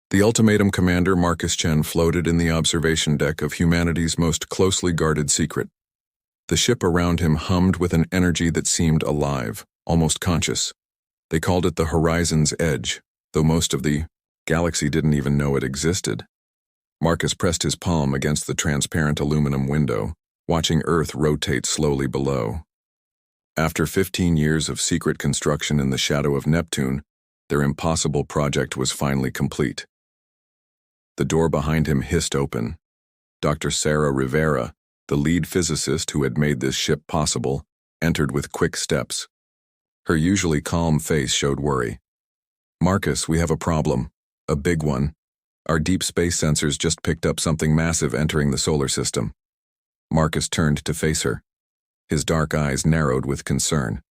The ultimatum commander Marcus Chen floated in the observation deck of humanity's most closely guarded secret. The ship around him hummed with an energy that seemed alive, almost conscious. They called it the Horizon's Edge, though most of the galaxy didn't even know it existed. Marcus pressed his palm against the transparent aluminum window, watching Earth rotate slowly below. After 15 years of secret construction in the shadow of Neptune, their impossible project was finally complete. The door behind him hissed open. Dr. Sarah Rivera, the lead physicist who had made this ship possible, entered with quick steps. Her usually calm face showed worry. "Marcus, we have a problem. A big one. Our deep space sensors just picked up something massive entering the solar system." Marcus turned to face her. His dark eyes narrowed with concern.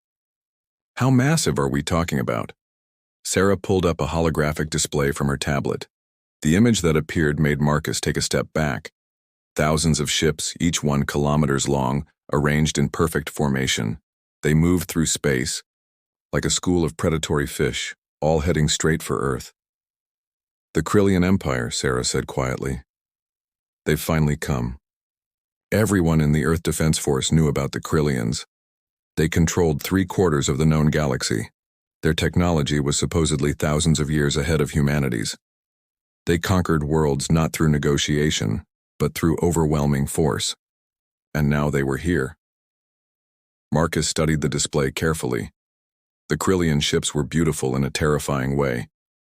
"How massive are we talking about?" Sarah pulled up a holographic display from her tablet. The image that appeared made Marcus take a step back. Thousands of ships, each one kilometers long, arranged in perfect formation. They moved through space, like a school of predatory fish, all heading straight for Earth. "The Krillian Empire," Sarah said quietly. "They've finally come." Everyone in the Earth Defense Force knew about the Krillians. They controlled 3/4 of the known galaxy. Their technology was supposedly thousands of years ahead of humanity's. They conquered worlds not through negotiation, but through overwhelming force. And now they were here. Marcus studied the display carefully. The Krillian ships were beautiful in a terrifying way.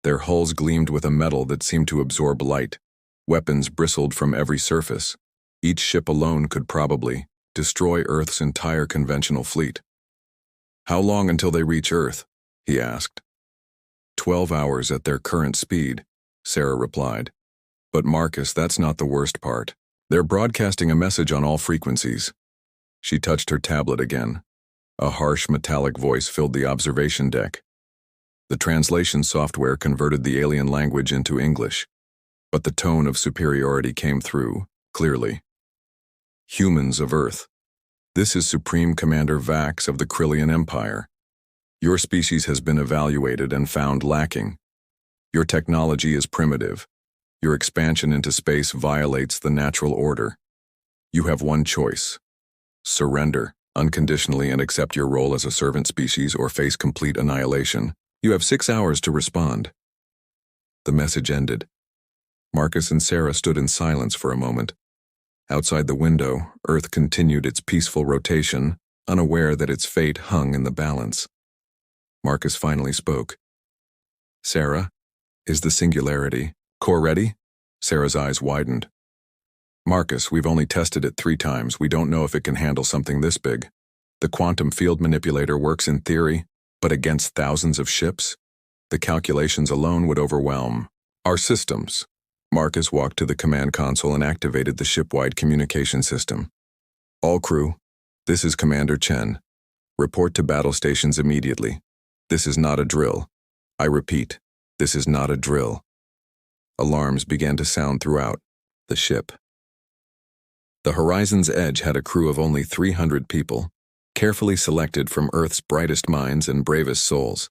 Their hulls gleamed with a metal that seemed to absorb light. Weapons bristled from every surface. Each ship alone could probably destroy Earth's entire conventional fleet. "How long until they reach Earth?" he asked. 12 hours at their current speed," Sarah replied. "But Marcus, that's not the worst part. They're broadcasting a message on all frequencies." She touched her tablet again. A harsh metallic voice filled the observation deck. The translation software converted the alien language into English, but the tone of superiority came through, clearly. "Humans of Earth, this is Supreme Commander Vax of the Krillian Empire. Your species has been evaluated and found lacking. Your technology is primitive. Your expansion into space violates the natural order. You have one choice. Surrender unconditionally and accept your role as a servant species or face complete annihilation. You have 6 hours to respond." The message ended. Marcus and Sarah stood in silence for a moment. Outside the window, Earth continued its peaceful rotation, unaware that its fate hung in the balance. Marcus finally spoke. "Sarah, is the singularity core ready?" Sarah's eyes widened. "Marcus, we've only tested it 3 times. We don't know if it can handle something this big. The quantum field manipulator works in theory, but against thousands of ships? The calculations alone would overwhelm our systems." Marcus walked to the command console and activated the ship-wide communication system. "All crew, this is Commander Chen. Report to battle stations immediately. This is not a drill. I repeat, this is not a drill." Alarms began to sound throughout the ship. The Horizon's Edge had a crew of only 300 people, carefully selected from Earth's brightest minds and bravest souls.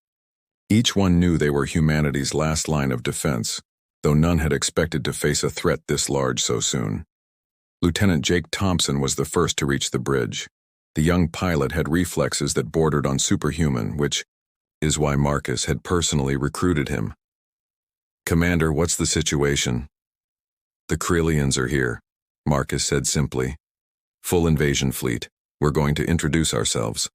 Each one knew they were humanity's last line of defense, though none had expected to face a threat this large so soon. Lieutenant Jake Thompson was the first to reach the bridge. The young pilot had reflexes that bordered on superhuman, which is why Marcus had personally recruited him. "Commander, what's the situation?" "The Krillians are here," Marcus said simply. "Full invasion fleet. We're going to introduce ourselves."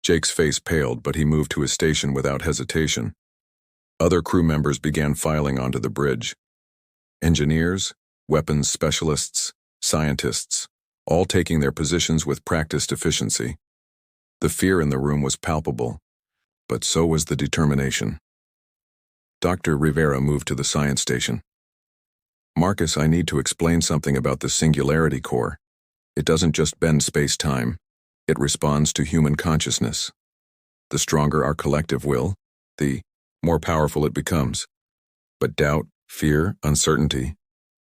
Jake's face paled, but he moved to his station without hesitation. Other crew members began filing onto the bridge. Engineers, weapons specialists, scientists, all taking their positions with practiced efficiency. The fear in the room was palpable, but so was the determination. Dr. Rivera moved to the science station. "Marcus, I need to explain something about the singularity core. It doesn't just bend space-time. It responds to human consciousness. The stronger our collective will, the more powerful it becomes. But doubt, fear, uncertainty,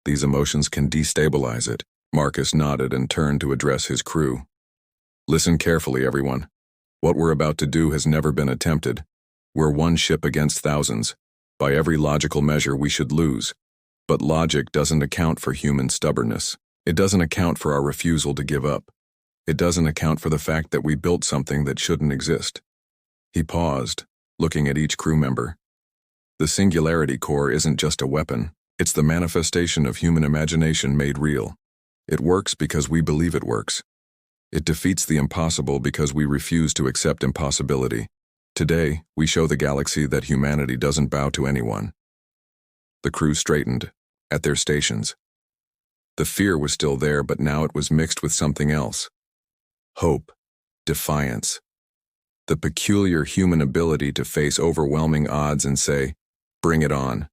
these emotions can destabilize it." Marcus nodded and turned to address his crew. "Listen carefully, everyone. What we're about to do has never been attempted. We're one ship against thousands. By every logical measure, we should lose. But logic doesn't account for human stubbornness. It doesn't account for our refusal to give up. It doesn't account for the fact that we built something that shouldn't exist. He paused, looking at each crew member. The Singularity Core isn't just a weapon. It's the manifestation of human imagination made real. It works because we believe it works. It defeats the impossible because we refuse to accept impossibility. Today, we show the galaxy that humanity doesn't bow to anyone. The crew straightened, at their stations. The fear was still there, but now it was mixed with something else. Hope, defiance. The peculiar human ability to face overwhelming odds and say, "Bring it on."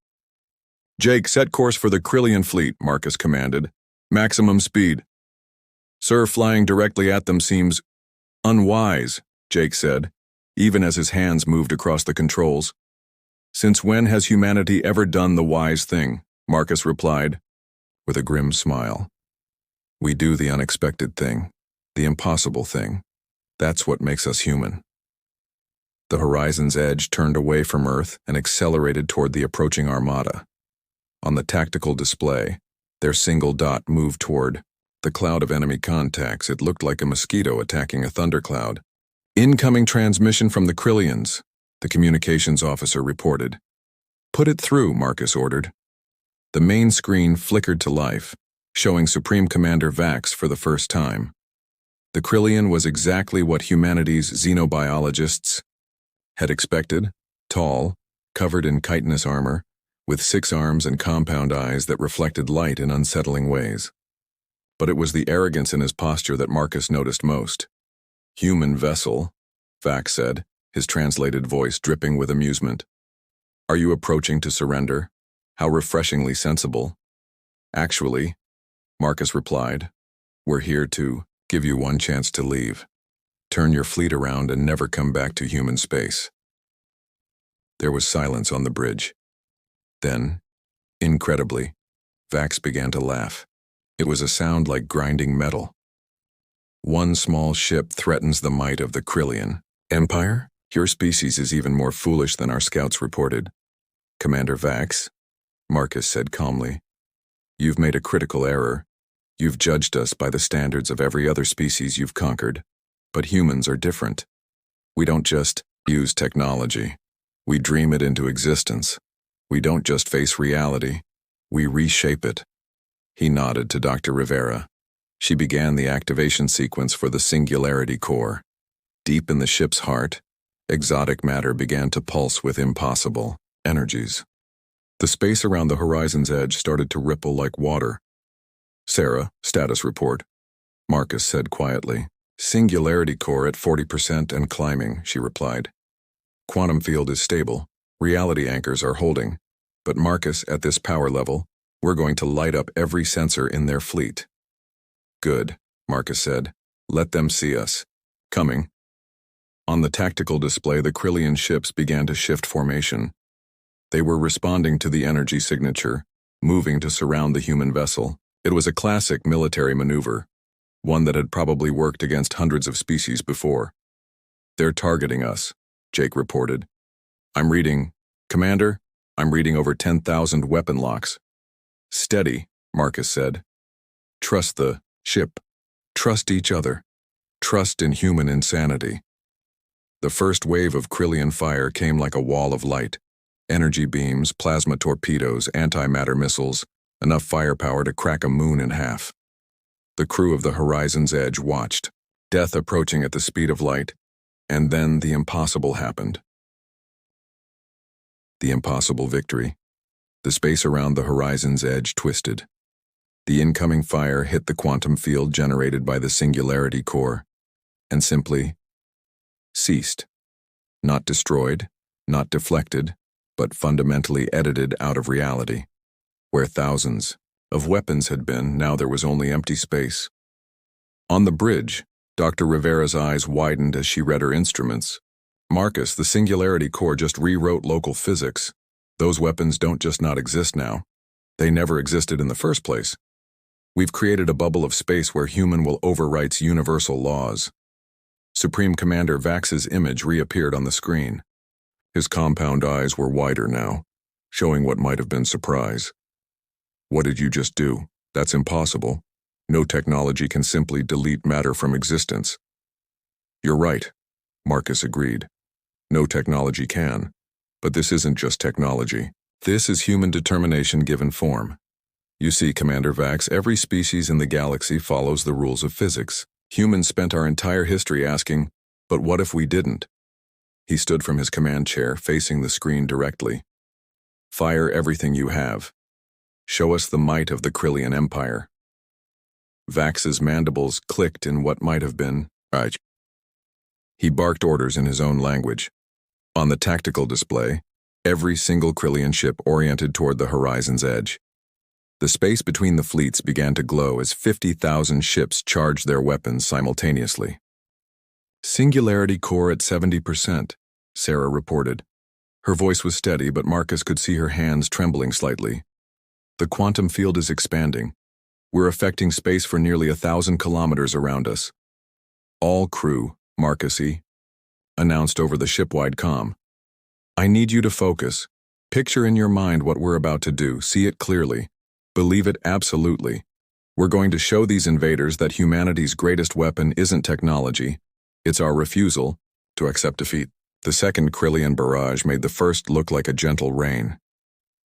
"Jake, set course for the Krillian fleet," Marcus commanded. "Maximum speed." "Sir, flying directly at them seems unwise," Jake said, even as his hands moved across the controls. "Since when has humanity ever done the wise thing?" Marcus replied, with a grim smile. "We do the unexpected thing, the impossible thing. That's what makes us human." The horizon's edge turned away from Earth and accelerated toward the approaching Armada. On the tactical display, their single dot moved toward the cloud of enemy contacts. It looked like a mosquito attacking a thundercloud. "Incoming transmission from the Krillians," the communications officer reported. "Put it through," Marcus ordered. The main screen flickered to life, showing Supreme Commander Vax for the first time. The Krillian was exactly what humanity's xenobiologists had expected: tall, covered in chitinous armor, with 6 arms and compound eyes that reflected light in unsettling ways. But it was the arrogance in his posture that Marcus noticed most. "Human vessel," Vax said, his translated voice dripping with amusement. "Are you approaching to surrender? How refreshingly sensible." "Actually," Marcus replied, "we're here to give you one chance to leave. Turn your fleet around and never come back to human space." There was silence on the bridge. Then, incredibly, Vax began to laugh. It was a sound like grinding metal. "One small ship threatens the might of the Krillian Empire? Your species is even more foolish than our scouts reported." "Commander Vax," Marcus said calmly, "you've made a critical error. You've judged us by the standards of every other species you've conquered. But humans are different. We don't just use technology. We dream it into existence. We don't just face reality. We reshape it." He nodded to Dr. Rivera. She began the activation sequence for the Singularity Core. Deep in the ship's heart, exotic matter began to pulse with impossible energies. The space around the horizon's edge started to ripple like water. "Sarah, status report," Marcus said quietly. "Singularity Core at 40% and climbing," she replied. "Quantum field is stable. Reality anchors are holding. But Marcus, at this power level, we're going to light up every sensor in their fleet." "Good," Marcus said. "Let them see us. Coming." On the tactical display, the Krillian ships began to shift formation. They were responding to the energy signature, moving to surround the human vessel. It was a classic military maneuver, one that had probably worked against hundreds of species before. "They're targeting us," Jake reported. Commander, I'm reading over 10,000 weapon locks." "Steady," Marcus said. "Trust the ship. Trust each other. Trust in human insanity." The first wave of Krillian fire came like a wall of light. Energy beams, plasma torpedoes, antimatter missiles, enough firepower to crack a moon in half. The crew of the horizon's edge watched, death approaching at the speed of light, and then the impossible happened. The impossible victory. The space around the horizon's edge twisted. The incoming fire hit the quantum field generated by the Singularity Core, and simply ceased. Not destroyed, not deflected, but fundamentally edited out of reality. Where thousands of weapons had been, now there was only empty space. On the bridge, Dr. Rivera's eyes widened as she read her instruments. "Marcus, the Singularity Core just rewrote local physics. Those weapons don't just not exist now. They never existed in the first place. We've created a bubble of space where human will overwrite universal laws." Supreme Commander Vax's image reappeared on the screen. His compound eyes were wider now, showing what might have been surprise. What did you just do? That's impossible. No technology can simply delete matter from existence. You're right, Marcus agreed. No technology can. But this isn't just technology. This is human determination given form. You see, Commander Vax, every species in the galaxy follows the rules of physics. Humans spent our entire history asking, but what if we didn't? He stood from his command chair, facing the screen directly. Fire everything you have. Show us the might of the Krillian Empire. Vax's mandibles clicked in what might have been right. He barked orders in his own language. On the tactical display, every single Krillian ship oriented toward the horizon's edge. The space between the fleets began to glow as 50,000 ships charged their weapons simultaneously. Singularity core at 70%, Sarah reported. Her voice was steady, but Marcus could see her hands trembling slightly. The quantum field is expanding. We're affecting space for nearly 1,000 kilometers around us. All crew, Marcus announced over the ship-wide comm. I need you to focus. Picture in your mind what we're about to do. See it clearly. Believe it absolutely. We're going to show these invaders that humanity's greatest weapon isn't technology. It's our refusal to accept defeat. The second Krillian barrage made the first look like a gentle rain.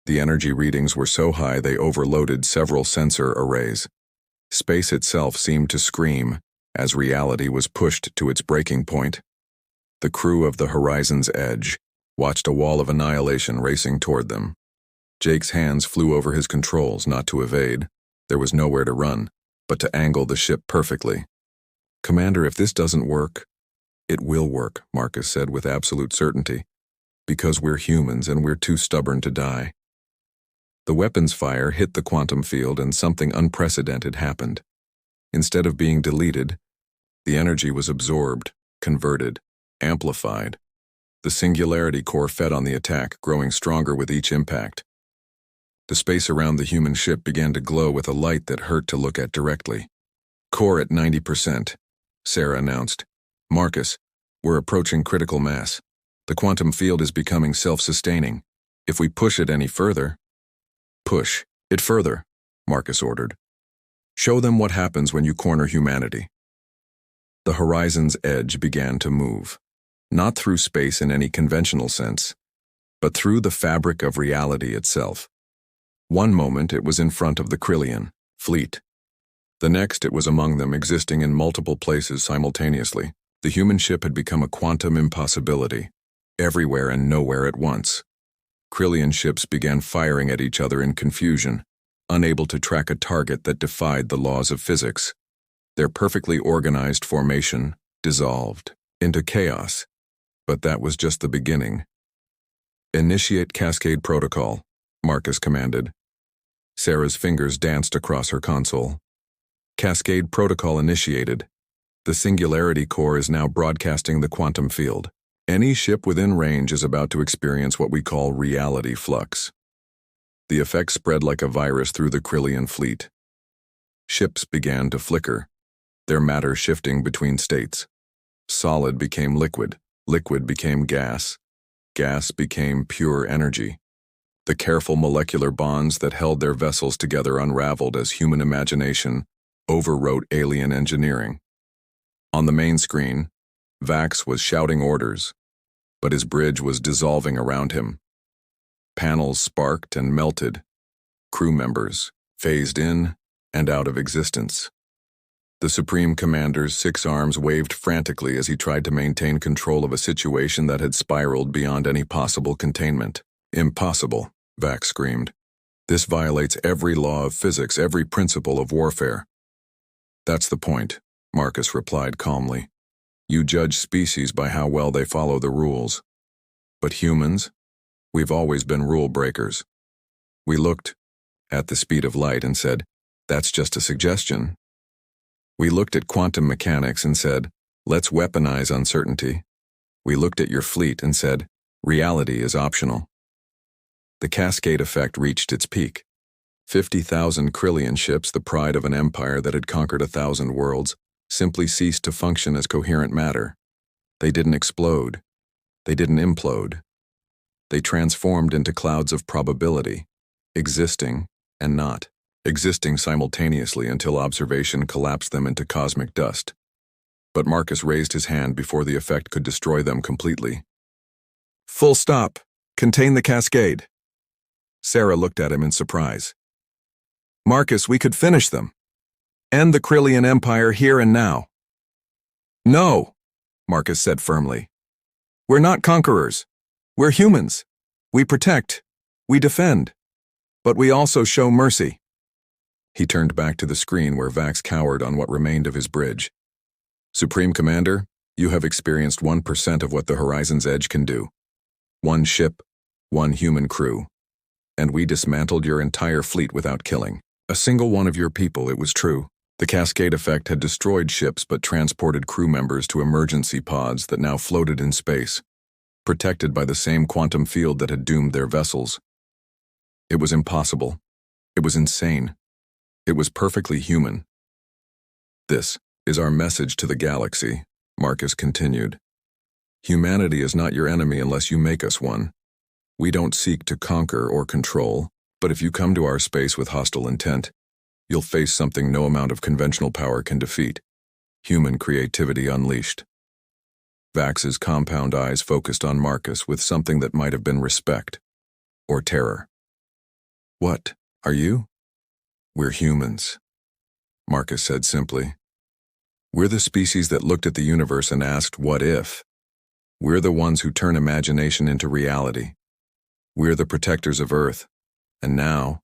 The energy readings were so high they overloaded several sensor arrays. Space itself seemed to scream as reality was pushed to its breaking point. The crew of the Horizon's Edge watched a wall of annihilation racing toward them. Jake's hands flew over his controls, not to evade. There was nowhere to run, but to angle the ship perfectly. Commander, if this doesn't work, it will work, Marcus said with absolute certainty, because we're humans and we're too stubborn to die. The weapons fire hit the quantum field and something unprecedented happened. Instead of being deleted, the energy was absorbed, converted, amplified. The singularity core fed on the attack, growing stronger with each impact. The space around the human ship began to glow with a light that hurt to look at directly. Core at 90%, Sarah announced. Marcus, we're approaching critical mass. The quantum field is becoming self-sustaining. If we push it any further... Push it further, Marcus ordered. Show them what happens when you corner humanity. The horizon's edge began to move, not through space in any conventional sense, but through the fabric of reality itself. One moment it was in front of the Krillian fleet. The next it was among them, existing in multiple places simultaneously. The human ship had become a quantum impossibility, everywhere and nowhere at once. Krillian ships began firing at each other in confusion, unable to track a target that defied the laws of physics. Their perfectly organized formation dissolved into chaos. But that was just the beginning. Initiate Cascade Protocol, Marcus commanded. Sarah's fingers danced across her console. Cascade Protocol initiated. The Singularity Core is now broadcasting the quantum field. Any ship within range is about to experience what we call reality flux. The effect spread like a virus through the Krillian fleet. Ships began to flicker, their matter shifting between states. Solid became liquid, liquid became gas, gas became pure energy. The careful molecular bonds that held their vessels together unraveled as human imagination overwrote alien engineering. On the main screen, Vax was shouting orders, but his bridge was dissolving around him. Panels sparked and melted. Crew members phased in and out of existence. The Supreme Commander's 6 arms waved frantically as he tried to maintain control of a situation that had spiraled beyond any possible containment. Impossible, Vax screamed. This violates every law of physics, every principle of warfare. That's the point, Marcus replied calmly. You judge species by how well they follow the rules. But humans, we've always been rule breakers. We looked at the speed of light and said, that's just a suggestion. We looked at quantum mechanics and said, let's weaponize uncertainty. We looked at your fleet and said, reality is optional. The cascade effect reached its peak. 50,000 Krillian ships, the pride of an empire that had conquered 1,000 worlds, simply ceased to function as coherent matter. They didn't explode. They didn't implode. They transformed into clouds of probability, existing and not, existing simultaneously until observation collapsed them into cosmic dust. But Marcus raised his hand before the effect could destroy them completely. "Full stop. Contain the cascade." Sarah looked at him in surprise. "Marcus, we could finish them. End the Krillian Empire here and now." "No," Marcus said firmly. "We're not conquerors. We're humans. We protect. We defend. But we also show mercy." He turned back to the screen where Vax cowered on what remained of his bridge. "Supreme Commander, you have experienced 1% of what the Horizon's Edge can do. 1 ship, 1 human crew. And we dismantled your entire fleet without killing a single one of your people, it was true. The cascade effect had destroyed ships but transported crew members to emergency pods that now floated in space, protected by the same quantum field that had doomed their vessels. It was impossible. It was insane. It was perfectly human. This is our message to the galaxy," Marcus continued. "Humanity is not your enemy unless you make us one. We don't seek to conquer or control, but if you come to our space with hostile intent, you'll face something no amount of conventional power can defeat: human creativity unleashed." Vax's compound eyes focused on Marcus with something that might have been respect or terror. "What are you?" "We're humans," Marcus said simply. "We're the species that looked at the universe and asked, what if? We're the ones who turn imagination into reality. We're the protectors of Earth. And now,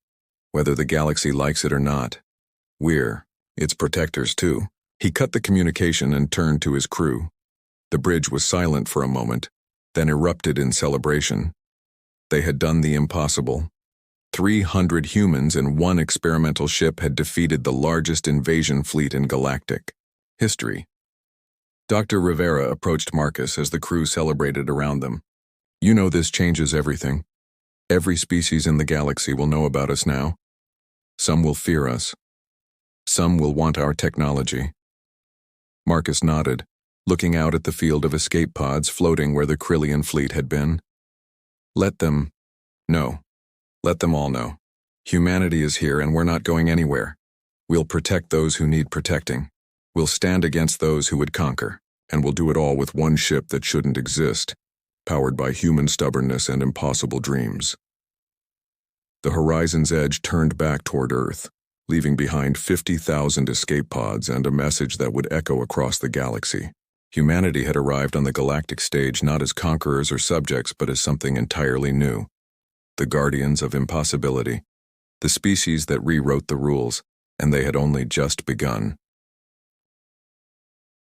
whether the galaxy likes it or not, we're its protectors too." He cut the communication and turned to his crew. The bridge was silent for a moment, then erupted in celebration. They had done the impossible. 300 humans and 1 experimental ship had defeated the largest invasion fleet in Galactic history. Dr. Rivera approached Marcus as the crew celebrated around them. "You know this changes everything. Every species in the galaxy will know about us now. Some will fear us. Some will want our technology." Marcus nodded, looking out at the field of escape pods floating where the Krillian fleet had been. "Let them know. Let them all know. Humanity is here and we're not going anywhere. We'll protect those who need protecting. We'll stand against those who would conquer, and we'll do it all with 1 ship that shouldn't exist, powered by human stubbornness and impossible dreams." The Horizon's Edge turned back toward Earth, leaving behind 50,000 escape pods and a message that would echo across the galaxy. Humanity had arrived on the galactic stage not as conquerors or subjects, but as something entirely new. The guardians of impossibility, the species that rewrote the rules, and they had only just begun.